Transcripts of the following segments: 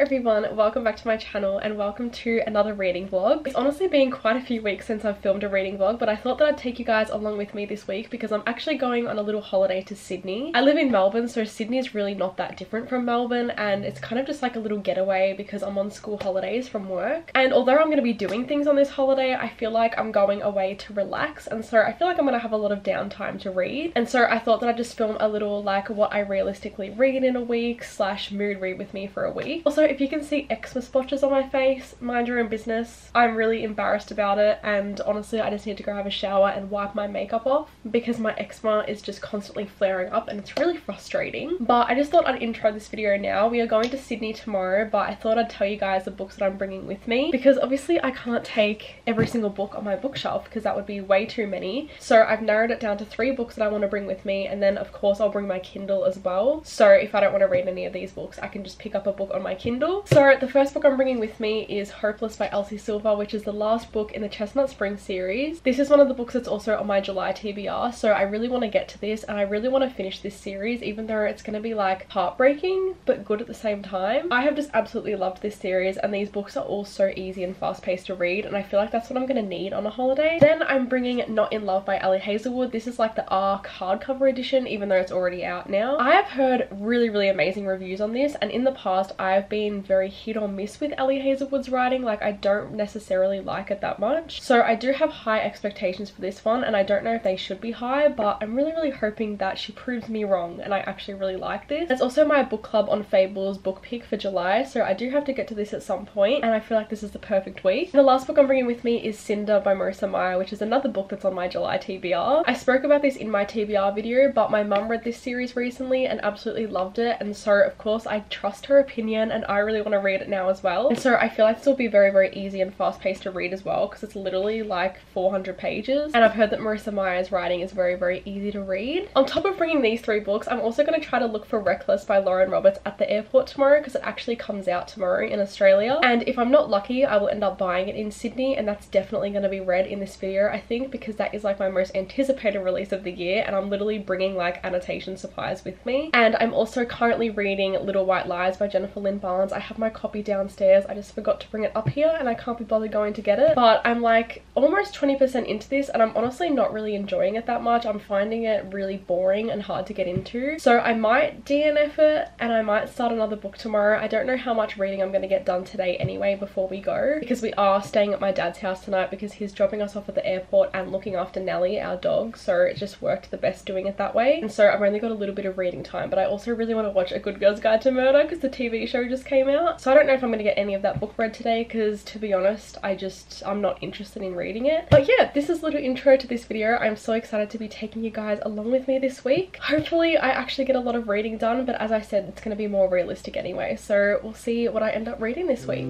everyone, welcome back to my channel and welcome to another reading vlog. It's honestly been quite a few weeks since I've filmed a reading vlog, but I thought that I'd take you guys along with me this week because I'm actually going on a little holiday to Sydney. I live in Melbourne, so Sydney is really not that different from Melbourne, and it's kind of just like a little getaway because I'm on school holidays from work. And although I'm going to be doing things on this holiday, I feel like I'm going away to relax, and so I feel like I'm going to have a lot of downtime to read. And so I thought that I'd just film a little like what I realistically read in a week / mood read with me for a week. Also, if you can see eczema splotches on my face, mind your own business. I'm really embarrassed about it, and honestly I just need to go have a shower and wipe my makeup off because my eczema is just constantly flaring up and it's really frustrating. But I just thought I'd intro this video now. We are going to Sydney tomorrow, but I thought I'd tell you guys the books that I'm bringing with me because obviously I can't take every single book on my bookshelf because that would be way too many. So I've narrowed it down to 3 books that I want to bring with me, and then of course I'll bring my Kindle as well. So if I don't want to read any of these books, I can just pick up a book on my Kindle. So the first book I'm bringing with me is Hopeless by Elsie Silver, which is the last book in the Chestnut Spring series. This is one of the books that's also on my July TBR, so I really want to get to this and I really want to finish this series, even though it's going to be like heartbreaking but good at the same time. I have just absolutely loved this series, and these books are all so easy and fast paced to read, and I feel like that's what I'm going to need on a holiday. Then I'm bringing Not in Love by Ali Hazelwood. This is like the ARC hardcover edition, even though it's already out now. I have heard really amazing reviews on this, and in the past I've been very hit or miss with Ali Hazelwood's writing. Like, I don't necessarily like it that much, so I do have high expectations for this one, and I don't know if they should be high, but I'm really hoping that she proves me wrong and I actually really like this. It's also my book club on Fables book pick for July, so I do have to get to this at some point, and I feel like this is the perfect week. And the last book I'm bringing with me is Cinder by Marissa Meyer, which is another book that's on my July TBR. I spoke about this in my TBR video, but my mum read this series recently and absolutely loved it, and so of course I trust her opinion and I really want to read it now as well. And so I feel like this will be very easy and fast paced to read as well because it's literally like 400 pages, and I've heard that Marissa Meyer's writing is very easy to read. On top of bringing these 3 books, I'm also going to try to look for Reckless by Lauren Roberts at the airport tomorrow because it actually comes out tomorrow in Australia, and if I'm not lucky I will end up buying it in Sydney, and that's definitely going to be read in this video I think, because that is like my most anticipated release of the year, and I'm literally bringing like annotation supplies with me. And I'm also currently reading Little White Lies by Jennifer Lynn Barnes. I have my copy downstairs, I just forgot to bring it up here and I can't be bothered going to get it, but I'm like almost 20% into this and I'm honestly not really enjoying it that much. I'm finding it really boring and hard to get into, so I might DNF it and I might start another book tomorrow. I don't know how much reading I'm going to get done today anyway before we go, because we are staying at my dad's house tonight because he's dropping us off at the airport and looking after Nelly, our dog, so it just worked the best doing it that way. And so I've only got a little bit of reading time, but I also really want to watch A Good Girl's Guide to Murder because the TV show just came out, so I don't know if I'm going to get any of that book read today because, to be honest, I'm not interested in reading it. But yeah, this is a little intro to this video. I'm so excited to be taking you guys along with me this week. Hopefully I actually get a lot of reading done, but as I said, it's going to be more realistic anyway, so we'll see what I end up reading this week.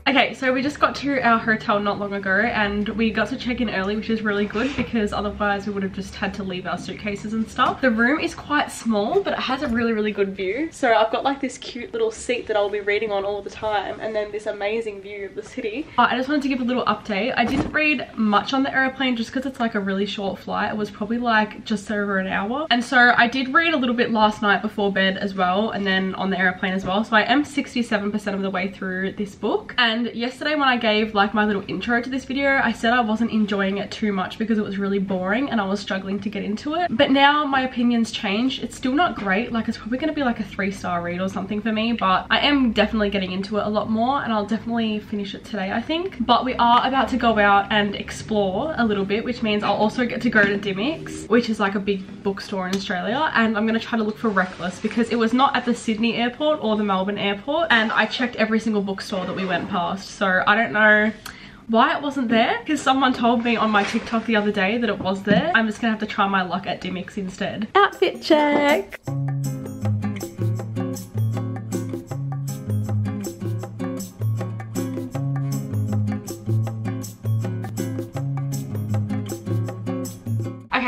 Okay, so we just got to our hotel not long ago and we got to check in early, which is really good because otherwise we would have just had to leave our suitcases and stuff. The room is quite small, but it has a really good view. So I've got like this cute little seat that I'll be reading on all the time, and then this amazing view of the city. I just wanted to give a little update. I didn't read much on the airplane just because it's like a really short flight. It was probably like just over an hour. And so I did read a little bit last night before bed as well, and then on the airplane as well. So I am 67% of the way through this book. And yesterday when I gave like my little intro to this video, I said I wasn't enjoying it too much because it was really boring and I was struggling to get into it. But now my opinions changed. It's still not great. Like, it's probably going to be like a 3-star read or something for me, but I am definitely getting into it a lot more and I'll definitely finish it today, I think. But we are about to go out and explore a little bit, which means I'll also get to go to Dymocks, which is like a big bookstore in Australia, and I'm going to try to look for Reckless because it was not at the Sydney airport or the Melbourne airport, and I checked every single bookstore that we went past, so I don't know why it wasn't there, because someone told me on my TikTok the other day that it was there. I'm just gonna have to try my luck at Dymocks instead. Outfit check!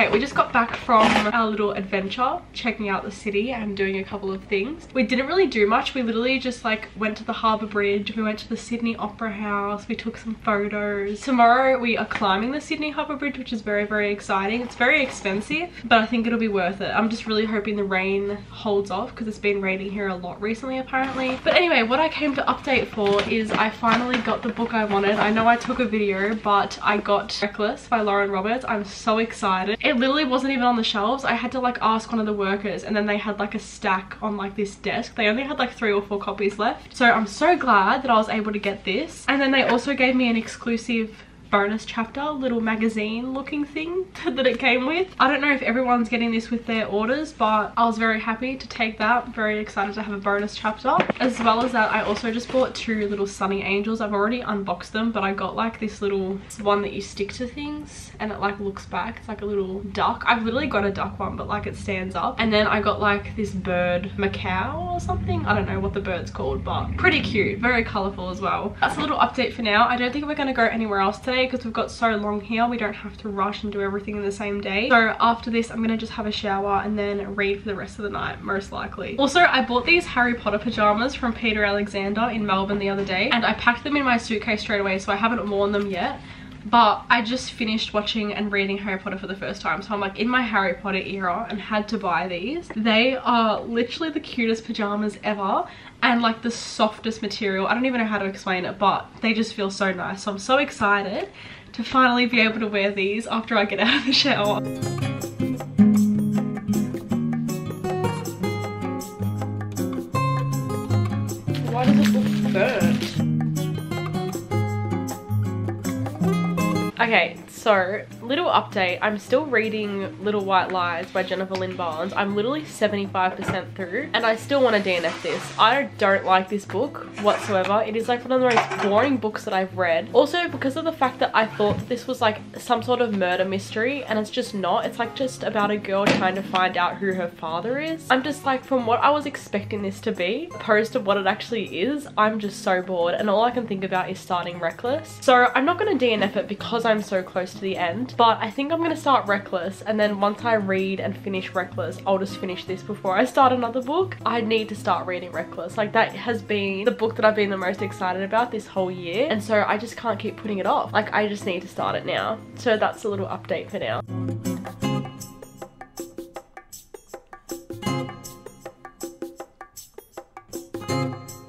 Okay, we just got back from our little adventure, checking out the city and doing a couple of things. We didn't really do much. We literally just like went to the Harbour Bridge. We went to the Sydney Opera House. We took some photos. Tomorrow we are climbing the Sydney Harbour Bridge, which is very, very exciting. It's very expensive, but I think it'll be worth it. I'm just really hoping the rain holds off because it's been raining here a lot recently apparently. But anyway, what I came to update for is I finally got the book I wanted. I know I took a video, but I got Reckless by Lauren Roberts. I'm so excited. It literally wasn't even on the shelves. I had to like ask one of the workers, and then they had like a stack on like this desk. They only had like 3 or 4 copies left. So I'm so glad that I was able to get this. And then they also gave me an exclusive bonus chapter, little magazine looking thing that it came with. I don't know if everyone's getting this with their orders, but I was very happy to take that. Very excited to have a bonus chapter. As well as that, I also just bought 2 little Sunny Angels. I've already unboxed them, but I got like this little one that you stick to things and it like looks back. It's like a little duck. I've literally got a duck one, but like it stands up. And then I got like this bird, macaw or something. I don't know what the bird's called, but pretty cute, very colorful as well. That's a little update for now. I don't think we're gonna go anywhere else today because we've got so long here. We don't have to rush and do everything in the same day. So after this, I'm gonna just have a shower and then read for the rest of the night, most likely. Also, I bought these Harry Potter pajamas from Peter Alexander in Melbourne the other day, and I packed them in my suitcase straight away, so I haven't worn them yet. But I just finished watching and reading Harry Potter for the first time, so I'm like in my Harry Potter era and had to buy these. They are literally the cutest pajamas ever and like the softest material. I don't even know how to explain it, but they just feel so nice. So I'm so excited to finally be able to wear these after I get out of the shower. Why does it look burnt? Okay, so little update. I'm still reading Little White Lies by Jennifer Lynn Barnes. I'm literally 75% through and I still want to DNF this. I don't like this book whatsoever. It is like one of the most boring books that I've read. Also because of the fact that I thought that this was like some sort of murder mystery, and it's just not. It's like just about a girl trying to find out who her father is. I'm just like, from what I was expecting this to be opposed to what it actually is, I'm just so bored and all I can think about is starting Reckless. So I'm not going to DNF it because I'm so close to the end, but I think I'm going to start Reckless, and then once I read and finish Reckless, I'll just finish this before I start another book. I need to start reading Reckless. Like, that has been the book that I've been the most excited about this whole year, and so I just can't keep putting it off. Like, I just need to start it now. So that's a little update for now.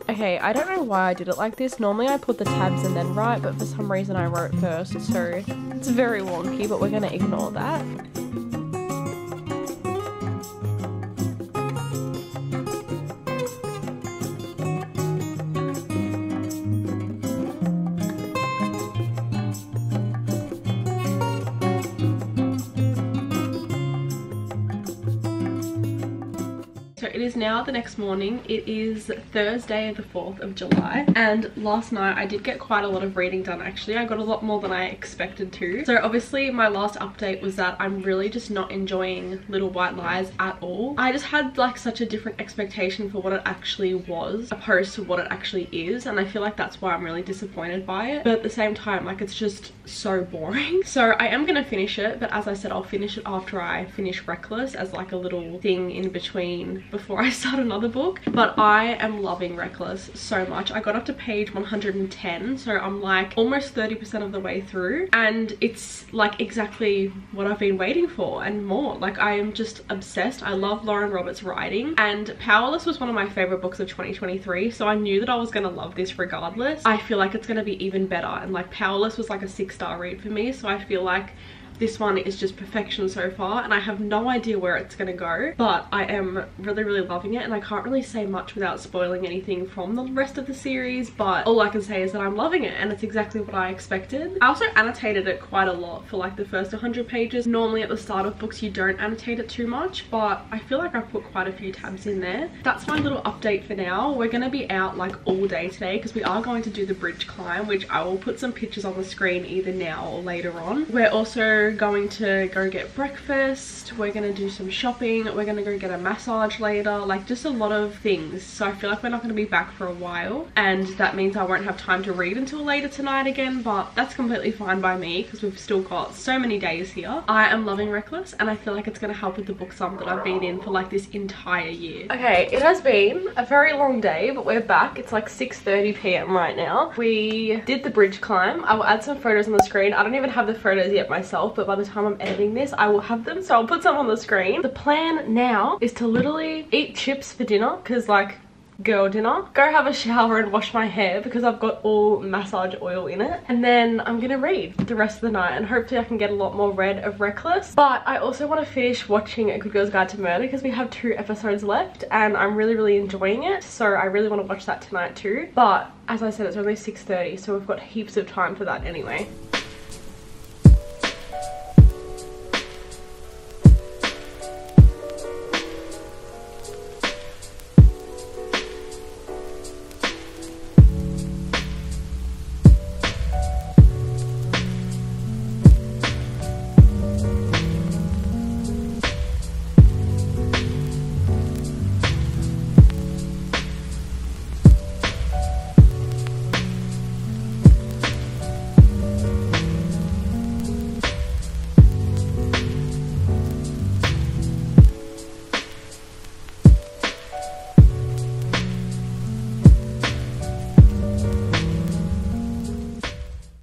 Okay, I don't know why I did it like this. Normally I put the tabs and then write, but for some reason I wrote first, so it's very wonky, but we're gonna ignore that. So it is now the next morning. It is Thursday the 4th of July, and last night I did get quite a lot of reading done actually. I got a lot more than I expected to. So obviously my last update was that I'm really just not enjoying Little White Lies at all. I just had like such a different expectation for what it actually was opposed to what it actually is, and I feel like that's why I'm really disappointed by it. But at the same time, like, it's just so boring. So I am gonna finish it, but as I said, I'll finish it after I finish Reckless as like a little thing in between before I start another book. But I am loving Reckless so much. I got up to page 110, so I'm like almost 30% of the way through, and it's like exactly what I've been waiting for and more. Like, I am just obsessed. I love Lauren Roberts' writing, and Powerless was one of my favorite books of 2023, so I knew that I was gonna love this regardless. I feel like it's gonna be even better, and like Powerless was like a 6-star read for me, so I feel like this one is just perfection so far, and I have no idea where it's gonna go, but I am really, really loving it, and I can't really say much without spoiling anything from the rest of the series, but all I can say is that I'm loving it, and it's exactly what I expected. I also annotated it quite a lot for like the first 100 pages. Normally at the start of books you don't annotate it too much, but I feel like I put quite a few tabs in there. That's my little update for now. We're gonna be out like all day today because we are going to do the bridge climb, which I will put some pictures on the screen either now or later on. We're also also going to go get breakfast. We're going to do some shopping. We're going to go get a massage later. Like just a lot of things. So I feel like we're not going to be back for a while. And that means I won't have time to read until later tonight again. But that's completely fine by me because we've still got so many days here. I am loving Reckless and I feel like it's going to help with the book sum that I've been in for like this entire year. Okay, it has been a very long day, but we're back. It's like 6:30 p.m. right now. We did the bridge climb. I will add some photos on the screen. I don't even have the photos yet myself, but by the time I'm editing this, I will have them. So I'll put some on the screen. The plan now is to literally eat chips for dinner because like girl dinner, go have a shower and wash my hair because I've got all massage oil in it, and then I'm gonna read the rest of the night and hopefully I can get a lot more read of Reckless. But I also want to finish watching A Good Girl's Guide to Murder because we have 2 episodes left and I'm really enjoying it, so I really want to watch that tonight too. But as I said, it's only 6:30, so we've got heaps of time for that anyway.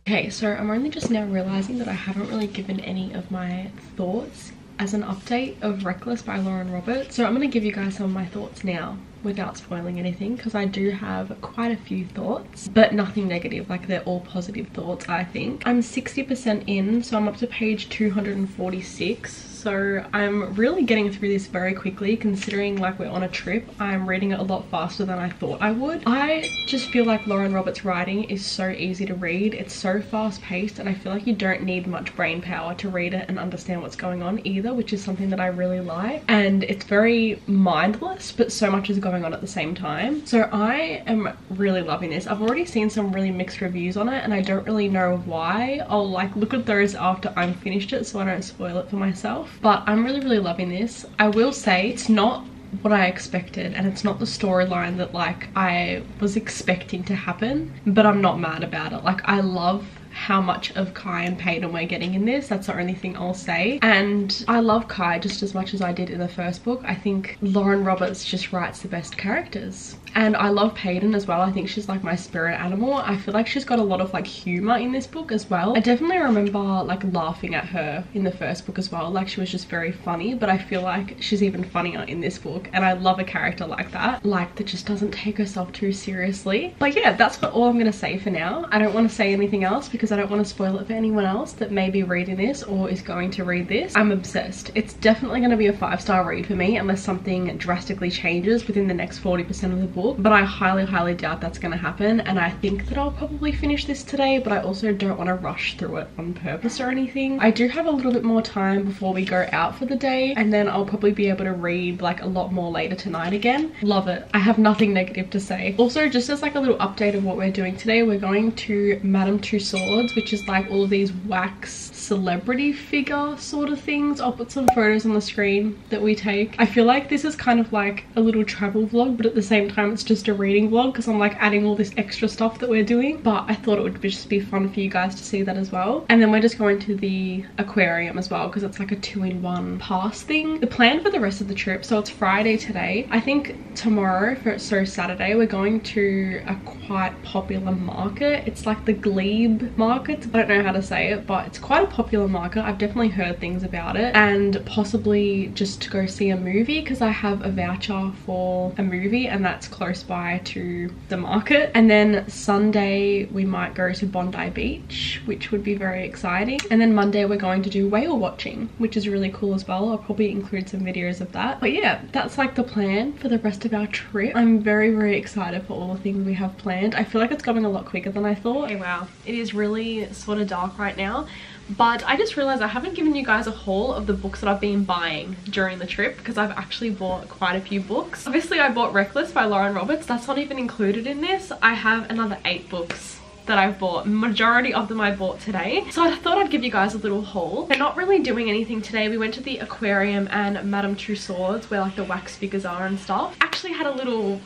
Okay, so I'm only just now realizing that I haven't really given any of my thoughts as an update of Reckless by Lauren Roberts. So I'm going to give you guys some of my thoughts now without spoiling anything because I do have quite a few thoughts, but nothing negative. Like they're all positive thoughts, I think. I'm 60% in, so I'm up to page 246. So I'm really getting through this very quickly considering like we're on a trip. I'm reading it a lot faster than I thought I would. I just feel like Lauren Roberts' writing is so easy to read. It's so fast paced and I feel like you don't need much brain power to read it and understand what's going on either, which is something that I really like. And it's very mindless, but so much is going on at the same time. So I am really loving this. I've already seen some really mixed reviews on it and I don't really know why. I'll like look at those after I'm finished it so I don't spoil it for myself. But I'm really loving this. I will say it's not what I expected and it's not the storyline that like I was expecting to happen, but I'm not mad about it. Like I love how much of Kai and Peyton we're getting in this. That's the only thing I'll say. And I love Kai just as much as I did in the first book. I think Lauren Roberts just writes the best characters. And I love Peyton as well. I think she's like my spirit animal. I feel like she's got a lot of like humor in this book as well. I definitely remember like laughing at her in the first book as well. Like she was just very funny, but I feel like she's even funnier in this book. And I love a character like that just doesn't take herself too seriously. But yeah, that's all I'm gonna say for now. I don't want to say anything else because I don't want to spoil it for anyone else that may be reading this or is going to read this. I'm obsessed. It's definitely going to be a 5-star read for me unless something drastically changes within the next 40% of the book, but I highly doubt that's going to happen. And I think that I'll probably finish this today, but I also don't want to rush through it on purpose or anything. I do have a little bit more time before we go out for the day, and then I'll probably be able to read like a lot more later tonight again. Love it. I have nothing negative to say. Also, just as like a little update of what we're doing today, we're going to Madame Tussauds, which is like all of these wax celebrity figure sort of things. I'll put some photos on the screen that we take. I feel like this is kind of like a little travel vlog, but at the same time it's just a reading vlog because I'm like adding all this extra stuff that we're doing. But I thought it would just be fun for you guys to see that as well. And then we're just going to the aquarium as well because it's like a 2-in-1 pass thing. The plan for the rest of the trip, so it's Friday today. I think tomorrow, so Saturday, we're going to a quite popular market. It's like the Glebe market. I don't know how to say it, but it's quite a popular market. I've definitely heard things about it, and possibly just to go see a movie because I have a voucher for a movie and that's close by to the market. And then Sunday we might go to Bondi Beach, which would be very exciting. And then Monday we're going to do whale watching, which is really cool as well. I'll probably include some videos of that. But yeah, that's like the plan for the rest of our trip. I'm very excited for all the things we have planned. I feel like it's going a lot quicker than I thought. Okay, wow, it is really sort of dark right now, but I just realized I haven't given you guys a haul of the books that I've been buying during the trip because I've actually bought quite a few books. Obviously I bought Reckless by Lauren Roberts. That's not even included in this. I have another 8 books that I've bought. Majority of them I bought today. So I thought I'd give you guys a little haul. We're not really doing anything today. We went to the aquarium and Madame Tussauds where like the wax figures are and stuff. Actually had a little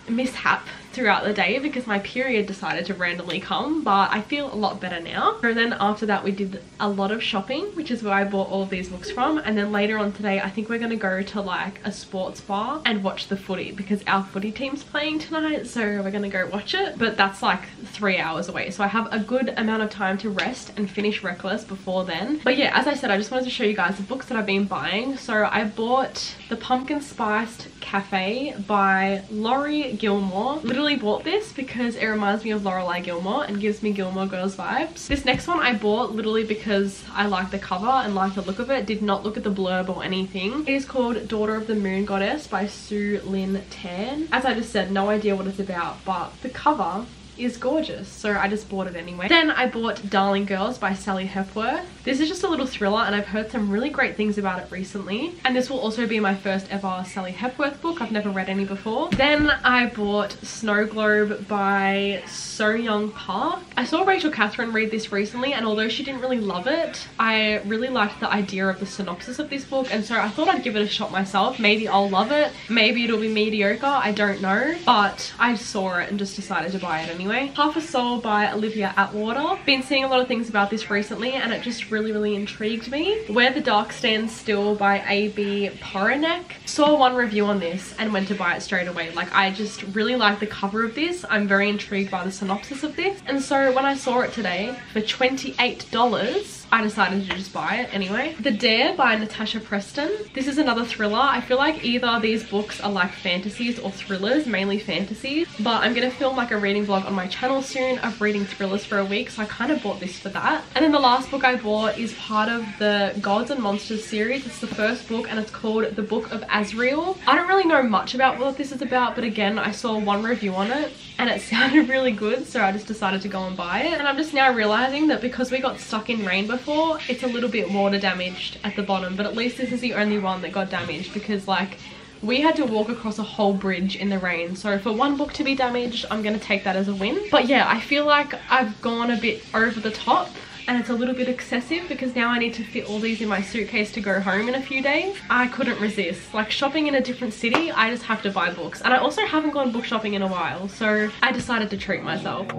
mishap throughout the day because my period decided to randomly come, but I feel a lot better now. And then after that we did a lot of shopping, which is where I bought all of these books from. And then later on today I think we're going to go to like a sports bar and watch the footy because our footy team's playing tonight, so we're going to go watch it. But that's like 3 hours away, so I have a good amount of time to rest and finish Reckless before then. But yeah, as I said, I just wanted to show you guys the books that I've been buying. So I bought The Pumpkin Spiced Cafe by Laurie Gilmore. Literally bought this because it reminds me of Lorelai Gilmore and gives me Gilmore Girls vibes. This next one I bought literally because I like the cover and like the look of it. Did not look at the blurb or anything. It is called Daughter of the Moon Goddess by Sue Lynn Tan. As I just said, no idea what it's about, but the cover is gorgeous, so I just bought it anyway. Then I bought Darling Girls by Sally Hepworth. This is just a little thriller and I've heard some really great things about it recently, and this will also be my first ever Sally Hepworth book. I've never read any before. Then I bought Snow Globe by So Young Park. I saw Rachel Catherine read this recently, and although she didn't really love it, I really liked the idea of the synopsis of this book, and so I thought I'd give it a shot myself. Maybe I'll love it, maybe it'll be mediocre, I don't know, but I saw it and just decided to buy it anyway. Half a Soul by Olivia Atwater. Been seeing a lot of things about this recently and it just really intrigued me. Where the Dark Stands Still by A.B. Poranek. Saw one review on this and went to buy it straight away. Like, I just really like the cover of this. I'm very intrigued by the synopsis of this, and so when I saw it today for $28, I decided to just buy it anyway. The Dare by Natasha Preston. This is another thriller. I feel like either these books are like fantasies or thrillers, mainly fantasies, but I'm gonna film like a reading vlog on my channel soon of reading thrillers for a week, so I kind of bought this for that. And then the last book I bought is part of the Gods and Monsters series. It's the first book and it's called The Book of Azriel. I don't really know much about what this is about, but again, I saw one review on it and it sounded really good, so I just decided to go and buy it. And I'm just now realizing that because we got stuck in rain before, it's a little bit water damaged at the bottom, but at least this is the only one that got damaged because like we had to walk across a whole bridge in the rain. So for one book to be damaged, I'm gonna take that as a win. But yeah, I feel like I've gone a bit over the top and it's a little bit excessive because now I need to fit all these in my suitcase to go home in a few days. I couldn't resist. Like, shopping in a different city, I just have to buy books. And I also haven't gone book shopping in a while, so I decided to treat myself.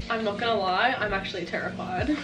I'm not gonna lie, I'm actually terrified.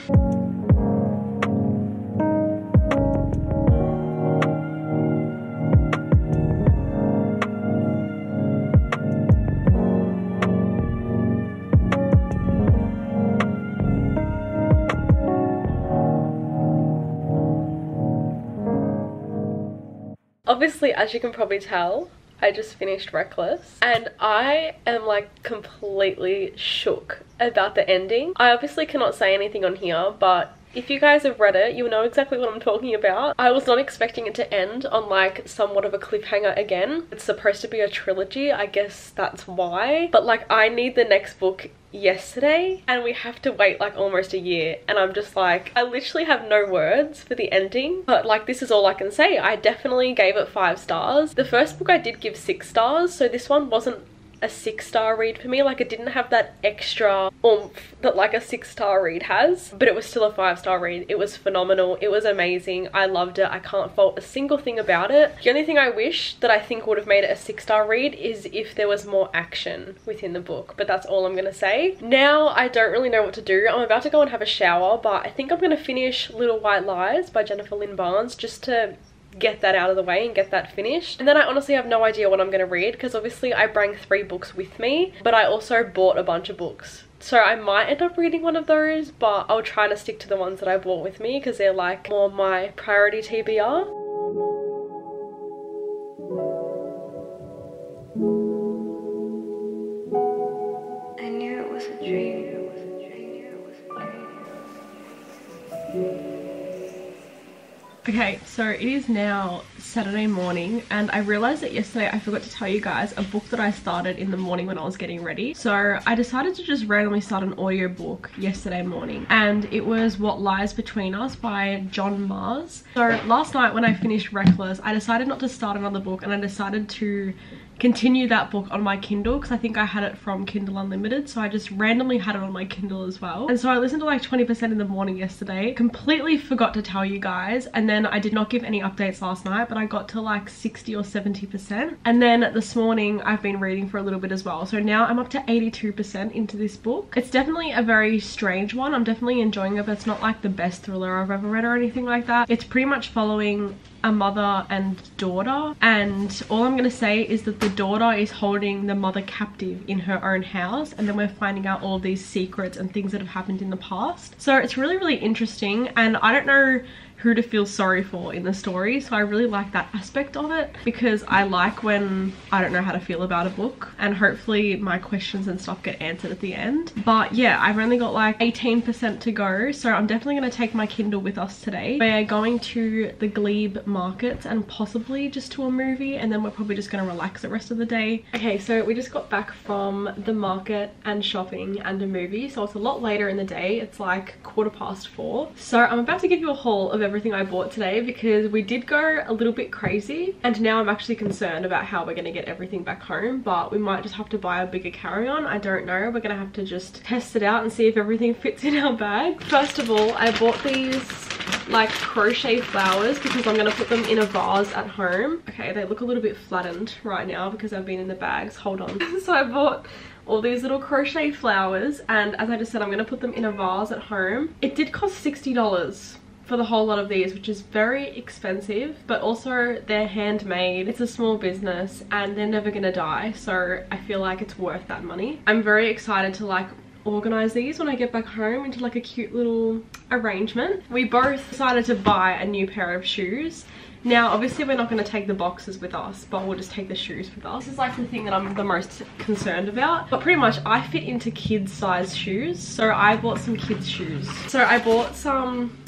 Obviously, as you can probably tell, I just finished Reckless and I am like completely shook about the ending. I obviously cannot say anything on here, but if you guys have read it, you'll know exactly what I'm talking about. I was not expecting it to end on like somewhat of a cliffhanger again. It's supposed to be a trilogy, I guess that's why. But like, I need the next book yesterday and we have to wait like almost a year, and I'm just like, I literally have no words for the ending, but like this is all I can say. I definitely gave it 5 stars. The first book I did give 6 stars, so this one wasn't a 6-star read for me. Like, it didn't have that extra oomph that like a 6-star read has, but it was still a 5-star read. It was phenomenal. It was amazing. I loved it. I can't fault a single thing about it. The only thing I wish that I think would have made it a 6-star read is if there was more action within the book, but that's all I'm gonna say. Now I don't really know what to do. I'm about to go and have a shower, but I think I'm gonna finish Little White Lies by Jennifer Lynn Barnes just to get that out of the way and get that finished. And then I honestly have no idea what I'm gonna read because obviously I bring 3 books with me, but I also bought a bunch of books. So I might end up reading one of those, but I'll try to stick to the ones that I bought with me because they're like more my priority TBR. I knew it was a dream. Okay, so it is now Saturday morning and I realized that yesterday I forgot to tell you guys a book that I started in the morning when I was getting ready. So I decided to just randomly start an audiobook yesterday morning, and it was What Lies Between Us by John Mars. So last night when I finished Reckless, I decided not to start another book and I decided to continue that book on my Kindle because I think I had it from Kindle Unlimited, so I just randomly had it on my Kindle as well. And so I listened to like 20% in the morning yesterday, completely forgot to tell you guys, and then I did not give any updates last night, but I got to like 60 or 70%, and then this morning I've been reading for a little bit as well, so now I'm up to 82% into this book. It's definitely a very strange one. I'm definitely enjoying it, but it's not like the best thriller I've ever read or anything like that. It's pretty much following a mother and daughter, and all I'm gonna say is that the daughter is holding the mother captive in her own house, and then we're finding out all these secrets and things that have happened in the past. So it's really, really interesting, and I don't know who to feel sorry for in the story, so I really like that aspect of it because I like when I don't know how to feel about a book, and hopefully my questions and stuff get answered at the end. But yeah, I've only got like 18% to go, so I'm definitely going to take my Kindle with us today. We're going to the Glebe markets and possibly just to a movie, and then we're probably just going to relax the rest of the day. Okay, so we just got back from the market and shopping and a movie, so it's a lot later in the day. It's like 4:15. So I'm about to give you a haul of everything I bought today because we did go a little bit crazy, and now I'm actually concerned about how we're going to get everything back home, but we might just have to buy a bigger carry-on. I don't know. We're going to have to just test it out and see if everything fits in our bag. First of all, I bought these like crochet flowers because I'm going to put them in a vase at home. Okay, they look a little bit flattened right now because I've been in the bags. Hold on. So I bought all these little crochet flowers, and as I just said, I'm going to put them in a vase at home. It did cost $60 for the whole lot of these, which is very expensive, but also they're handmade. It's a small business and they're never gonna die, so I feel like it's worth that money. I'm very excited to like organize these when I get back home into like a cute little arrangement. We both decided to buy a new pair of shoes. Now obviously we're not going to take the boxes with us, but we'll just take the shoes with us. This is like the thing that I'm the most concerned about, but pretty much I fit into kids size shoes, so I bought some kids shoes. So I bought some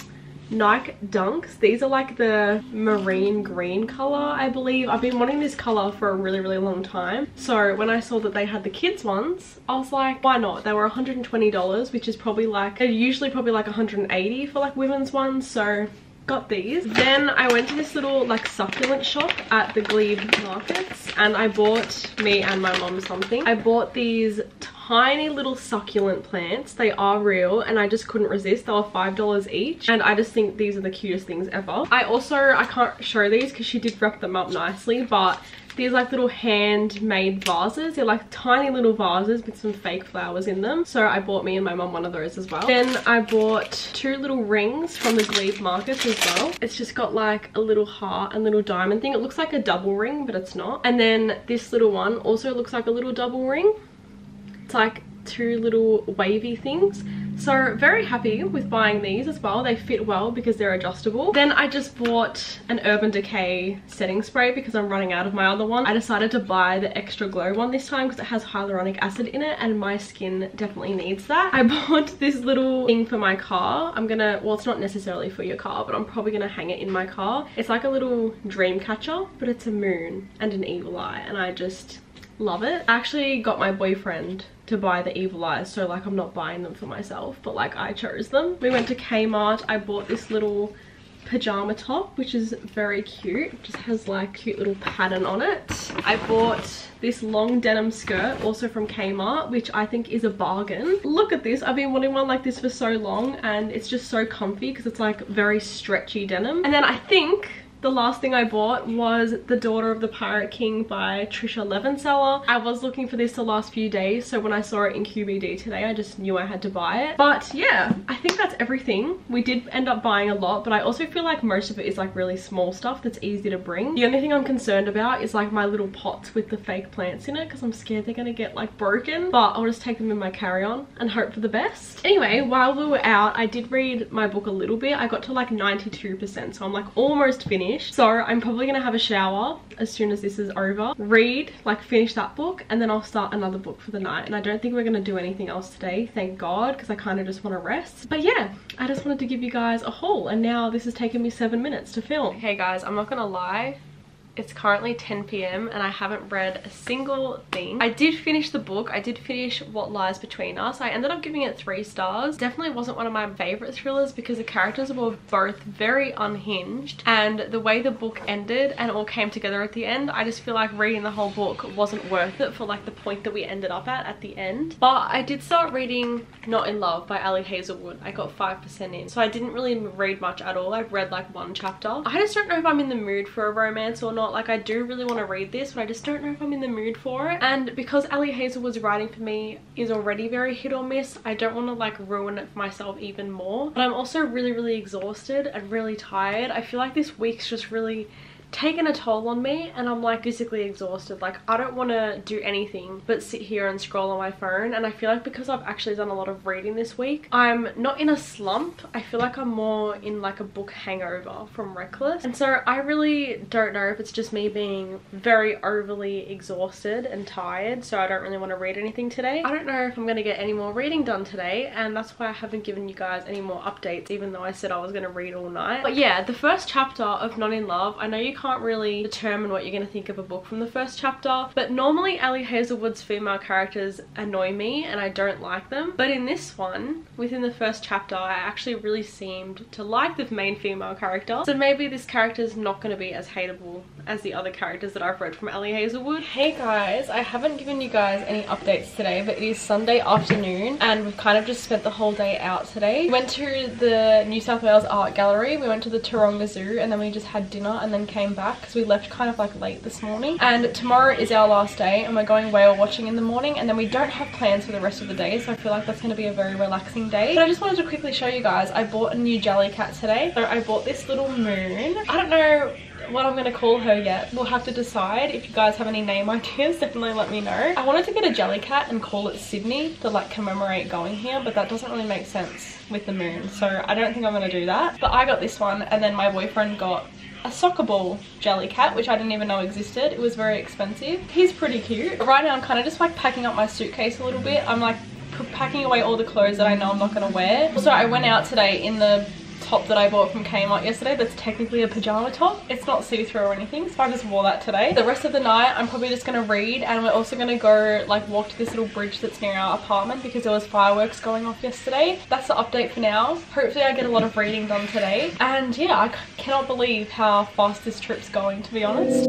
Nike Dunks. These are like the marine green color, I believe. I've been wanting this color for a really, really long time. So when I saw that they had the kids ones, I was like, why not? They were $120, which is probably like, they're usually probably like $180 for like women's ones. So got these. Then I went to this little like succulent shop at the Glebe markets, and I bought me and my mom something. I bought these tiny little succulent plants. They are real and I just couldn't resist. They were $5 each, and I just think these are the cutest things ever. I can't show these because she did wrap them up nicely, but these like little handmade vases. They're like tiny little vases with some fake flowers in them. So I bought me and my mum one of those as well. Then I bought two little rings from the Glebe markets as well. It's just got like a little heart and little diamond thing. It looks like a double ring, but it's not. And then this little one also looks like a little double ring. It's like two little wavy things. So very happy with buying these as well. They fit well because they're adjustable. Then I just bought an Urban Decay setting spray because I'm running out of my other one. I decided to buy the Extra Glow one this time because it has hyaluronic acid in it and my skin definitely needs that. I bought this little thing for my car. well, it's not necessarily for your car, but I'm probably gonna hang it in my car. It's like a little dream catcher, but it's a moon and an evil eye, and I just love it. I actually got my boyfriend to buy the evil eyes, so like I'm not buying them for myself, but like I chose them. We went to Kmart. I bought this little pajama top, which is very cute. It just has like cute little pattern on it. I bought this long denim skirt also from Kmart, which I think is a bargain. Look at this. I've been wanting one like this for so long, and it's just so comfy because it's like very stretchy denim. And then I think the last thing I bought was The Daughter of the Pirate King by Trisha Levenseller. I was looking for this the last few days, so when I saw it in QBD today, I just knew I had to buy it. But yeah, I think that's everything. We did end up buying a lot, but I also feel like most of it is like really small stuff that's easy to bring. The only thing I'm concerned about is like my little pots with the fake plants in it, because I'm scared they're gonna get like broken, but I'll just take them in my carry-on and hope for the best. Anyway, while we were out, I did read my book a little bit. I got to like 92%, so I'm like almost finished. finished. So I'm probably gonna have a shower as soon as this is over, read, like finish that book, and then I'll start another book for the night. And I don't think we're gonna do anything else today, thank God, because I kind of just want to rest. But yeah, I just wanted to give you guys a haul, and now this has taken me 7 minutes to film. Okay guys, I'm not gonna lie, it's currently 10 p.m. and I haven't read a single thing. I did finish the book. I did finish What Lies Between Us. I ended up giving it 3 stars. Definitely wasn't one of my favorite thrillers because the characters were both very unhinged, and the way the book ended and all came together at the end, I just feel like reading the whole book wasn't worth it for like the point that we ended up at the end. But I did start reading Not in Love by Ali Hazelwood. I got 5% in, so I didn't really read much at all. I've read like 1 chapter. I just don't know if I'm in the mood for a romance or not. Like, I do really want to read this, but I just don't know if I'm in the mood for it. And because Ali Hazelwood's writing for me is already very hit or miss, I don't want to like ruin it for myself even more. But I'm also really exhausted and really tired. I feel like this week's just really taken a toll on me, and I'm like physically exhausted. Like, I don't want to do anything but sit here and scroll on my phone. And I feel like because I've actually done a lot of reading this week, I'm not in a slump. I feel like I'm more in like a book hangover from Reckless. And so I really don't know if it's just me being very overly exhausted and tired, so I don't really want to read anything today. I don't know if I'm going to get any more reading done today, and that's why I haven't given you guys any more updates, even though I said I was going to read all night. But yeah, the first chapter of Not in Love, I know you can't really determine what you're going to think of a book from the first chapter, but normally Ali Hazelwood's female characters annoy me and I don't like them. But in this one, within the first chapter, I actually really seemed to like the main female character. So maybe this character is not going to be as hateable as the other characters that I've read from Ali Hazelwood. Hey guys, I haven't given you guys any updates today, but it is Sunday afternoon and we've kind of just spent the whole day out today. We went to the New South Wales Art Gallery, we went to the Taronga Zoo, and then we just had dinner and then came back because we left kind of like late this morning. And tomorrow is our last day and we're going whale watching in the morning, and then we don't have plans for the rest of the day, so I feel like that's going to be a very relaxing day. But I just wanted to quickly show you guys, I bought a new Jellycat today. So I bought this little moon. I don't know what I'm gonna call her yet. We'll have to decide. If you guys have any name ideas, definitely let me know. I wanted to get a Jellycat and call it Sydney to like commemorate going here, but that doesn't really make sense with the moon, so I don't think I'm gonna do that. But I got this one, and then my boyfriend got a soccer ball Jellycat, which I didn't even know existed. It was very expensive. He's pretty cute. Right now I'm kind of just like packing up my suitcase a little bit. I'm like packing away all the clothes that I know I'm not gonna wear. Also, I went out today in the top that I bought from Kmart yesterday. That's technically a pajama top. It's not see-through or anything, so I just wore that today. The rest of the night I'm probably just gonna read, and we're also gonna go like walk to this little bridge that's near our apartment because there was fireworks going off yesterday. That's the update for now. Hopefully I get a lot of reading done today, and yeah, I cannot believe how fast this trip's going, to be honest.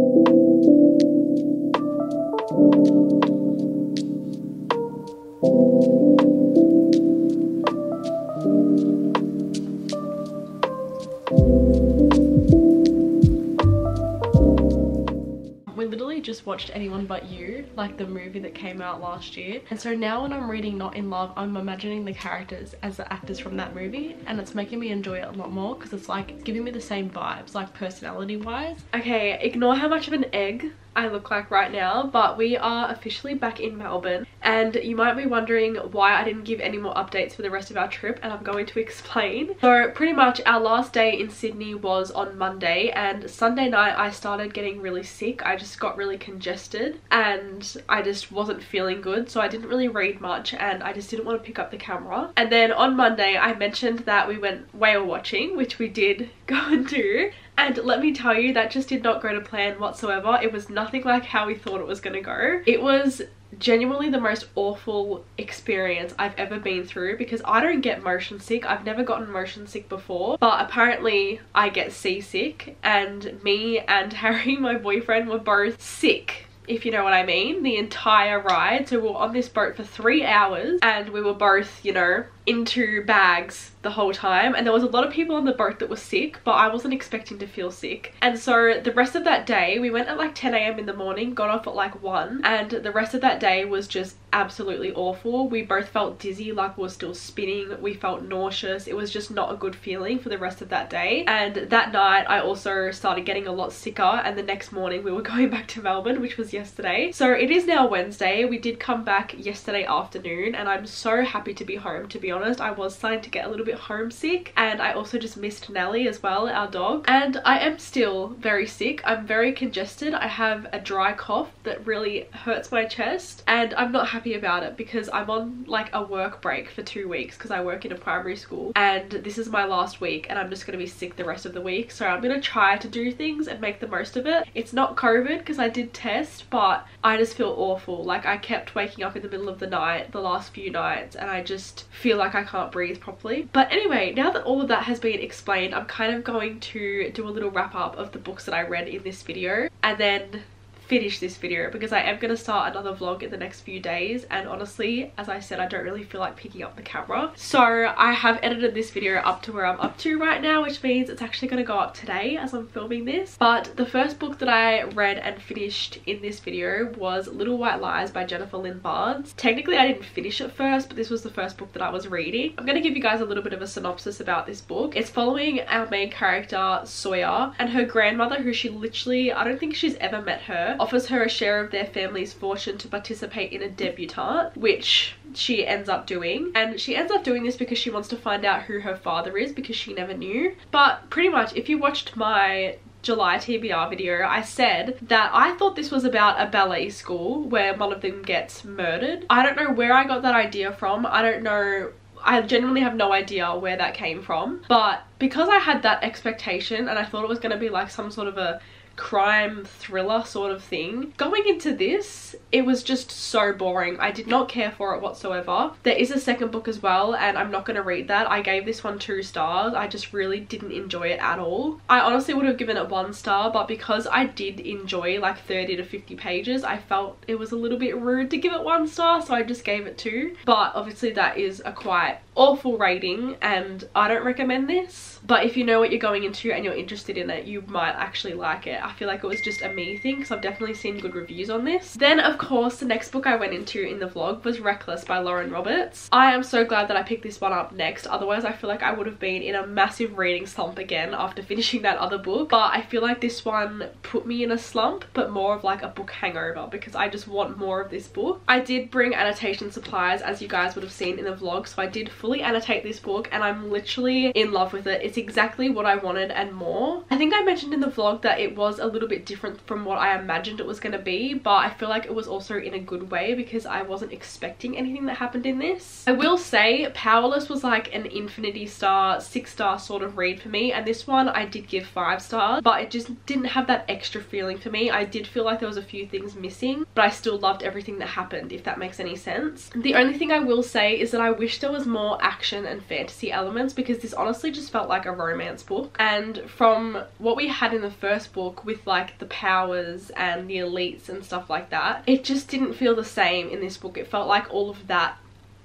We literally just watched Anyone But You, like the movie that came out last year, and so now when I'm reading Not in Love, I'm imagining the characters as the actors from that movie, and it's making me enjoy it a lot more because it's like giving me the same vibes, like personality wise. Okay, ignore how much of an egg I look like right now, but we are officially back in Melbourne, and you might be wondering why I didn't give any more updates for the rest of our trip, and I'm going to explain. So pretty much our last day in Sydney was on Monday, and Sunday night I started getting really sick. I just got really congested and I just wasn't feeling good, so I didn't really read much and I just didn't want to pick up the camera. And then on Monday I mentioned that we went whale watching, which we did go and do. And let me tell you, that just did not go to plan whatsoever. It was nothing like how we thought it was gonna go. It was genuinely the most awful experience I've ever been through because I don't get motion sick. I've never gotten motion sick before, but apparently I get seasick, and me and Harry, my boyfriend, were both sick, if you know what I mean, the entire ride. So we were on this boat for 3 hours and we were both, you know, into bags the whole time, and there was a lot of people on the boat that were sick, but I wasn't expecting to feel sick. And so the rest of that day, we went at like 10 AM in the morning, got off at like 1, and the rest of that day was just absolutely awful. We both felt dizzy, like we were still spinning. We felt nauseous. It was just not a good feeling for the rest of that day. And that night I also started getting a lot sicker, and the next morning we were going back to Melbourne, which was yesterday. So it is now Wednesday. We did come back yesterday afternoon, and I'm so happy to be home, to be honest. honest. I was starting to get a little bit homesick, and I also just missed Nelly as well, our dog. And I am still very sick. I'm very congested. I have a dry cough that really hurts my chest, and I'm not happy about it because I'm on like a work break for 2 weeks because I work in a primary school, and this is my last week and I'm just going to be sick the rest of the week. So I'm going to try to do things and make the most of it. It's not COVID because I did test, but I just feel awful. Like, I kept waking up in the middle of the night the last few nights and I just feel like I can't breathe properly. But anyway, now that all of that has been explained, I'm kind of going to do a little wrap up of the books that I read in this video and then finish this video because I am going to start another vlog in the next few days, and honestly, as I said, I don't really feel like picking up the camera. So I have edited this video up to where I'm up to right now, which means it's actually going to go up today as I'm filming this. But the first book that I read and finished in this video was Little White Lies by Jennifer Lynn Barnes. Technically I didn't finish it first, but this was the first book that I was reading. I'm going to give you guys a little bit of a synopsis about this book. It's following our main character Sawyer and her grandmother, who she literally, I don't think she's ever met her, offers her a share of their family's fortune to participate in a debutante, which she ends up doing. And she ends up doing this because she wants to find out who her father is, because she never knew. But pretty much, if you watched my July TBR video, I said that I thought this was about a ballet school where one of them gets murdered. I don't know where I got that idea from. I don't know, I genuinely have no idea where that came from, but because I had that expectation and I thought it was going to be like some sort of a crime thriller sort of thing, going into this, it was just so boring. I did not care for it whatsoever. There is a second book as well, and I'm not going to read that. I gave this one 2 stars. I just really didn't enjoy it at all. I honestly would have given it 1 star, but because I did enjoy like 30 to 50 pages, I felt it was a little bit rude to give it 1 star, so I just gave it 2. But obviously that is a quite awful rating and I don't recommend this. But if you know what you're going into and you're interested in it, you might actually like it. I feel like it was just a me thing because I've definitely seen good reviews on this. Then of course the next book I went into in the vlog was Reckless by Lauren Roberts. I am so glad that I picked this one up next, otherwise I feel like I would have been in a massive reading slump again after finishing that other book. But I feel like this one put me in a slump, but more of like a book hangover, because I just want more of this book. I did bring annotation supplies, as you guys would have seen in the vlog, so I did fully annotate this book and I'm literally in love with it. It's exactly what I wanted and more. I think I mentioned in the vlog that it was a little bit different from what I imagined it was going to be, but I feel like it was also in a good way because I wasn't expecting anything that happened in this. I will say Powerless was like an infinity star, 6-star sort of read for me, and this one I did give 5 stars, but it just didn't have that extra feeling for me. I did feel like there was a few things missing, but I still loved everything that happened, if that makes any sense. The only thing I will say is that I wish there was more action and fantasy elements, because this honestly just felt like a romance book. And from what we had in the first book with like the powers and the elites and stuff like that, it just didn't feel the same in this book. It felt like all of that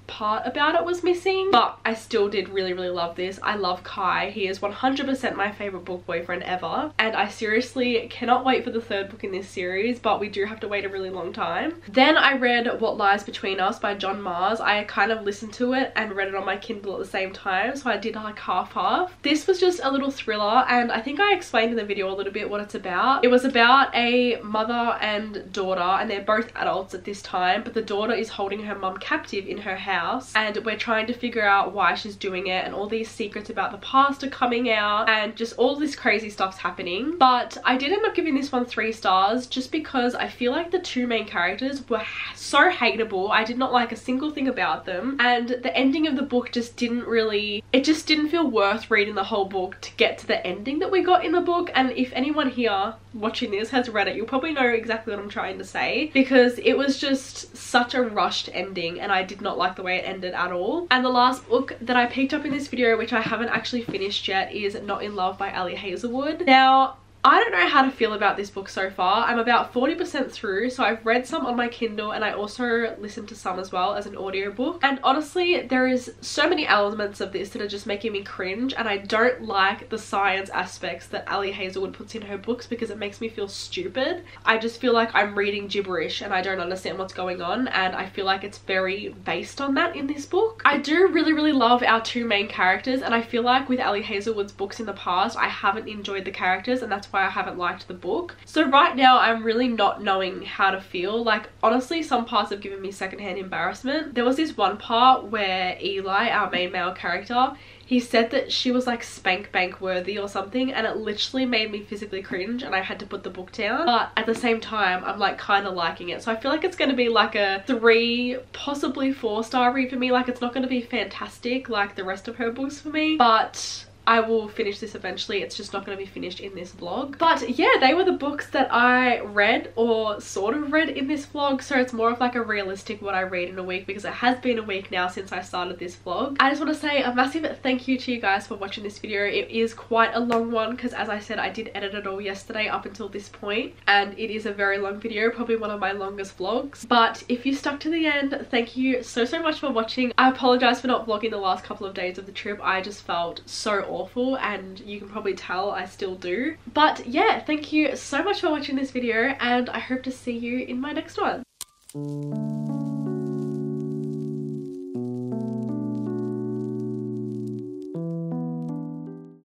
part about it was missing, but I still did really love this. I love Kai. He is 100% my favorite book boyfriend ever, and I seriously cannot wait for the 3rd book in this series, but we do have to wait a really long time. Then I read What Lies Between Us by John Mars. I kind of listened to it and read it on my Kindle at the same time, so I did like half. This was just a little thriller, and I think I explained in the video a little bit what it's about. It was about a mother and daughter, and they're both adults at this time, but the daughter is holding her mum captive in her house, and we're trying to figure out why she's doing it, and all these secrets about the past are coming out, and just all this crazy stuff's happening. But I did end up giving this one 3 stars just because I feel like the 2 main characters were so hateable. I did not like a single thing about them, and the ending of the book just didn't really, it just didn't feel worth reading the whole book to get to the ending that we got in the book. And if anyone here watching this has read it, you'll probably know exactly what I'm trying to say, because it was just such a rushed ending and I did not like the way it ended at all. And the last book that I picked up in this video, which I haven't actually finished yet, is Not in Love by Ali Hazelwood. Now, I don't know how to feel about this book so far. I'm about 40% through, so I've read some on my Kindle and I also listened to some as well as an audiobook. And honestly, there is so many elements of this that are just making me cringe, and I don't like the science aspects that Ali Hazelwood puts in her books because it makes me feel stupid. I just feel like I'm reading gibberish and I don't understand what's going on, and I feel like it's very based on that in this book. I do really love our 2 main characters, and I feel like with Ali Hazelwood's books in the past, I haven't enjoyed the characters, and that's why I haven't liked the book. So right now I'm really not knowing how to feel. Like honestly, some parts have given me secondhand embarrassment. There was this one part where Eli, our main male character, he said that she was like spank bank worthy or something, and it literally made me physically cringe and I had to put the book down. But at the same time, I'm like kind of liking it. So I feel like it's going to be like a 3, possibly 4-star read for me. Like it's not going to be fantastic like the rest of her books for me, but I will finish this eventually. It's just not going to be finished in this vlog. But yeah, they were the books that I read or sort of read in this vlog. So it's more of like a realistic what I read in a week, because it has been a week now since I started this vlog. I just want to say a massive thank you to you guys for watching this video. It is quite a long one because, as I said, I did edit it all yesterday up until this point, and it is a very long video, probably one of my longest vlogs. But if you stuck to the end, thank you so much for watching. I apologize for not vlogging the last couple of days of the trip. I just felt so awful, and you can probably tell I still do. But yeah, thank you so much for watching this video, and I hope to see you in my next one.